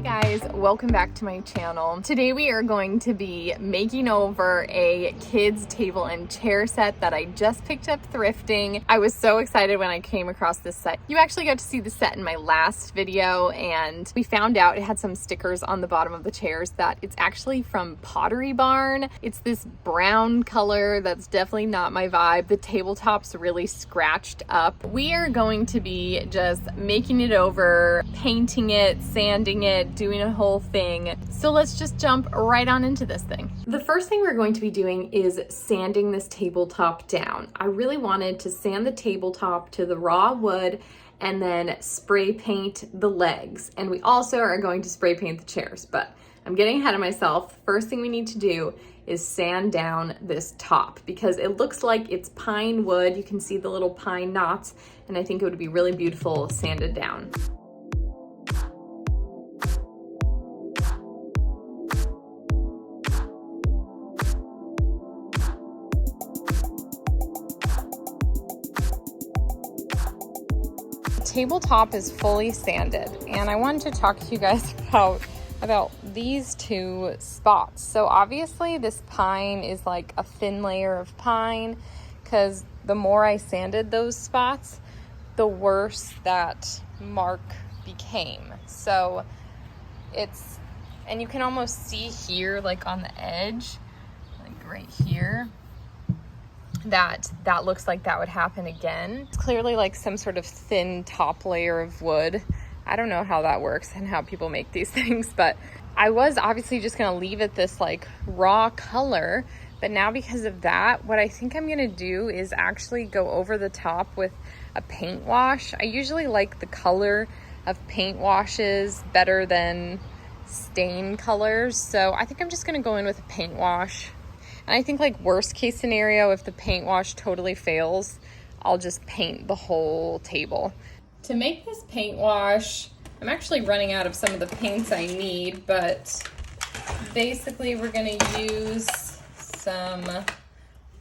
Guys, welcome back to my channel. Today we are going to be making over a kids table and chair set that I just picked up thrifting. I was so excited when I came across this set. You actually got to see the set in my last video, and we found out it had some stickers on the bottom of the chairs that it's actually from Pottery Barn. It's this brown color that's definitely not my vibe. The tabletop's really scratched up. We are going to be just making it over, painting it, sanding it, doing a whole thing. So let's just jump right on into this thing. The first thing we're going to be doing is sanding this tabletop down. I really wanted to sand the tabletop to the raw wood and then spray paint the legs. And we also are going to spray paint the chairs, but I'm getting ahead of myself. First thing we need to do is sand down this top because it looks like it's pine wood. You can see the little pine knots, and I think it would be really beautiful sanded down. Tabletop is fully sanded, and I wanted to talk to you guys about these two spots. So obviously this pine is like a thin layer of pine, because the more I sanded those spots, the worse that mark became. So it's, and you can almost see here, like on the edge, like right here, that looks like that would happen again. It's clearly like some sort of thin top layer of wood. I don't know how that works and how people make these things, but I was obviously just gonna leave it this like raw color, but now because of that, what I think I'm gonna do is actually go over the top with a paint wash. I usually like the color of paint washes better than stain colors, so I think I'm just gonna go in with a paint wash. And I think like worst case scenario, if the paint wash totally fails, I'll just paint the whole table. To make this paint wash, I'm actually running out of some of the paints I need, but basically we're gonna use some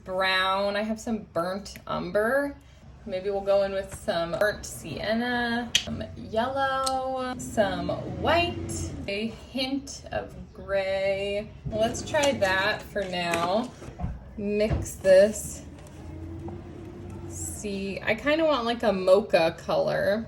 brown. I have some burnt umber. Maybe we'll go in with some burnt sienna, some yellow, some white, a hint of gray. Let's try that for now. Mix this. See, I kind of want like a mocha color.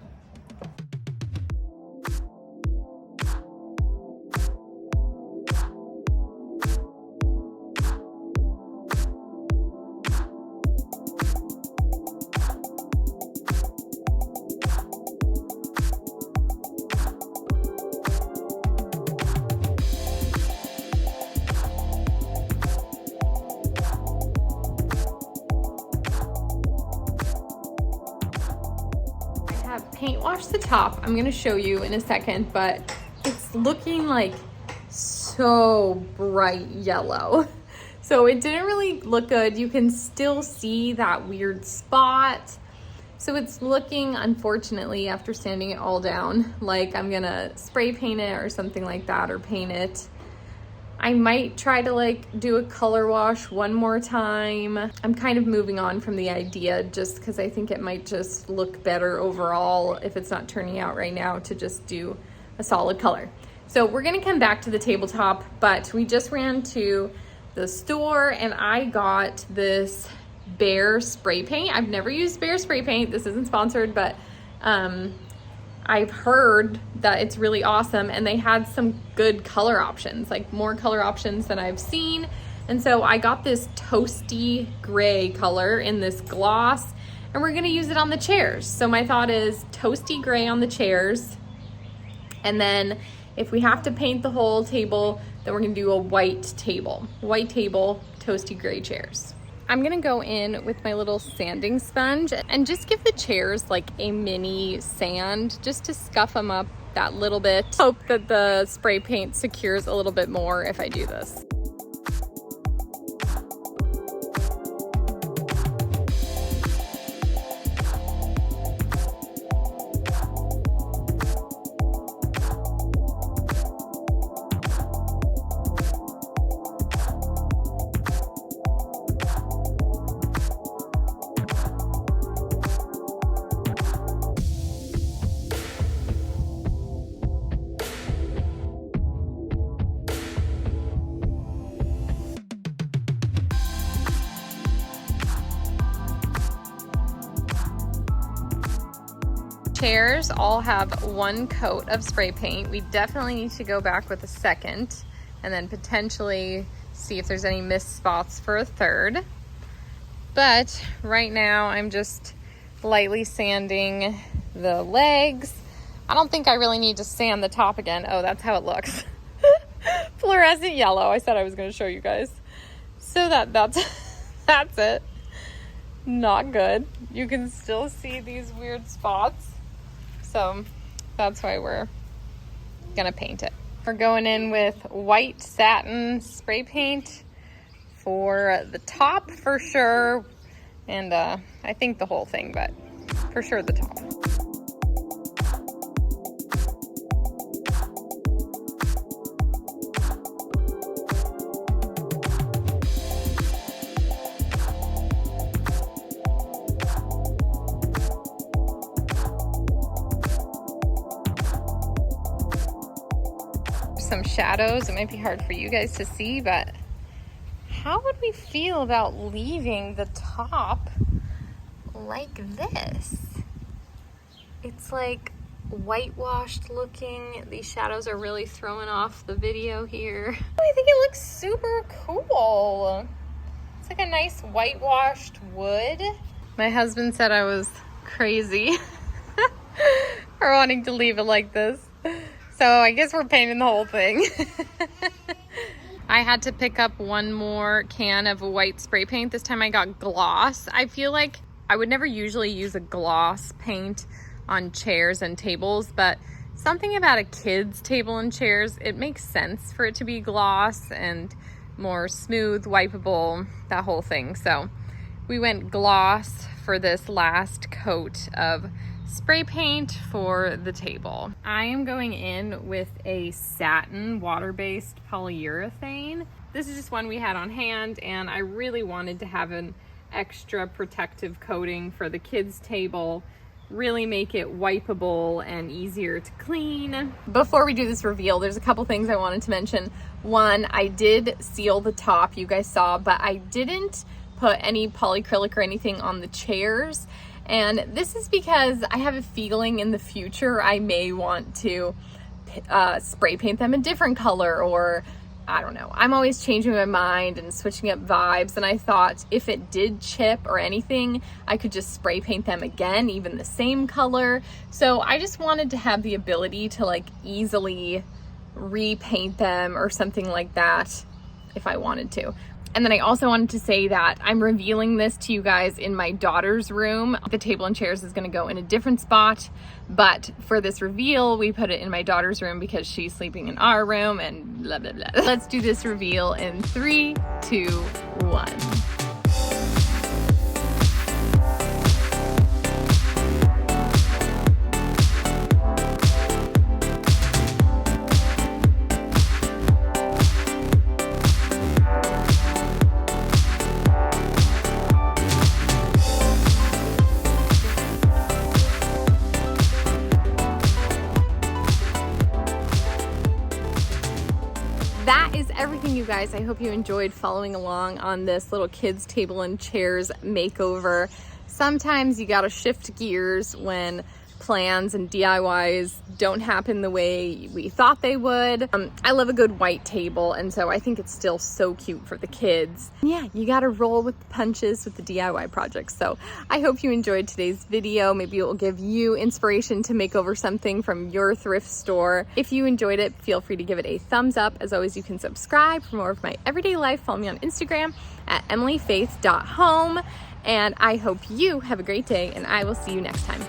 Paint wash the top. I'm gonna show you in a second, but it's looking like so bright yellow. So it didn't really look good. You can still see that weird spot. So it's looking, unfortunately, after sanding it all down, like I'm gonna spray paint it or something like that, or paint it. I might try to like do a color wash one more time. I'm kind of moving on from the idea just because I think it might just look better overall if it's not turning out right now to just do a solid color. So we're gonna come back to the tabletop, but we just ran to the store and I got this Bear spray paint. I've never used Bear spray paint. This isn't sponsored, but I've heard that it's really awesome, and they had some good color options, like more color options than I've seen. And so I got this toasty gray color in this gloss, and we're gonna use it on the chairs. So my thought is toasty gray on the chairs, and then if we have to paint the whole table, then we're gonna do a white table, toasty gray chairs. I'm gonna go in with my little sanding sponge and just give the chairs like a mini sand just to scuff them up that little bit. Hope that the spray paint secures a little bit more if I do this. chairs all have one coat of spray paint. We definitely need to go back with a second and then potentially see if there's any missed spots for a third. But right now I'm just lightly sanding the legs. I don't think I really need to sand the top again. Oh, that's how it looks. Fluorescent yellow. I said I was going to show you guys. So that's that's it. Not good. You can still see these weird spots. So that's why we're going to paint it. We're going in with white satin spray paint for the top for sure. And I think the whole thing, but for sure the top. Some shadows. It might be hard for you guys to see, but how would we feel about leaving the top like this? It's like whitewashed looking. These shadows are really throwing off the video here. I think it looks super cool. It's like a nice whitewashed wood. My husband said I was crazy for wanting to leave it like this. So I guess we're painting the whole thing. I had to pick up one more can of white spray paint. This time I got gloss. I feel like I would never usually use a gloss paint on chairs and tables, but something about a kid's table and chairs, it makes sense for it to be gloss and more smooth, wipeable, that whole thing. So we went gloss for this last coat of spray paint for the table. I am going in with a satin water-based polyurethane. This is just one we had on hand, and I really wanted to have an extra protective coating for the kids' table, really make it wipeable and easier to clean. Before we do this reveal, there's a couple things I wanted to mention. One, I did seal the top, you guys saw, but I didn't put any polyacrylic or anything on the chairs. And this is because I have a feeling in the future I may want to spray paint them a different color, or I don't know. I'm always changing my mind and switching up vibes, and I thought if it did chip or anything, I could just spray paint them again, even the same color. So I just wanted to have the ability to like easily repaint them or something like that if I wanted to. And then I also wanted to say that I'm revealing this to you guys in my daughter's room. The table and chairs is gonna go in a different spot, but for this reveal, we put it in my daughter's room because she's sleeping in our room and blah, blah, blah. Let's do this reveal in 3, 2, 1. That is everything, you guys. I hope you enjoyed following along on this little kids table and chairs makeover. Sometimes you gotta shift gears when plans and DIYs don't happen the way we thought they would. I love a good white table, and so I think it's still so cute for the kids. Yeah, you gotta roll with the punches with the DIY projects. So I hope you enjoyed today's video. Maybe it will give you inspiration to make over something from your thrift store. If you enjoyed it, feel free to give it a thumbs up. As always, you can subscribe for more of my everyday life. Follow me on Instagram at emilyfaith.home. And I hope you have a great day, and I will see you next time.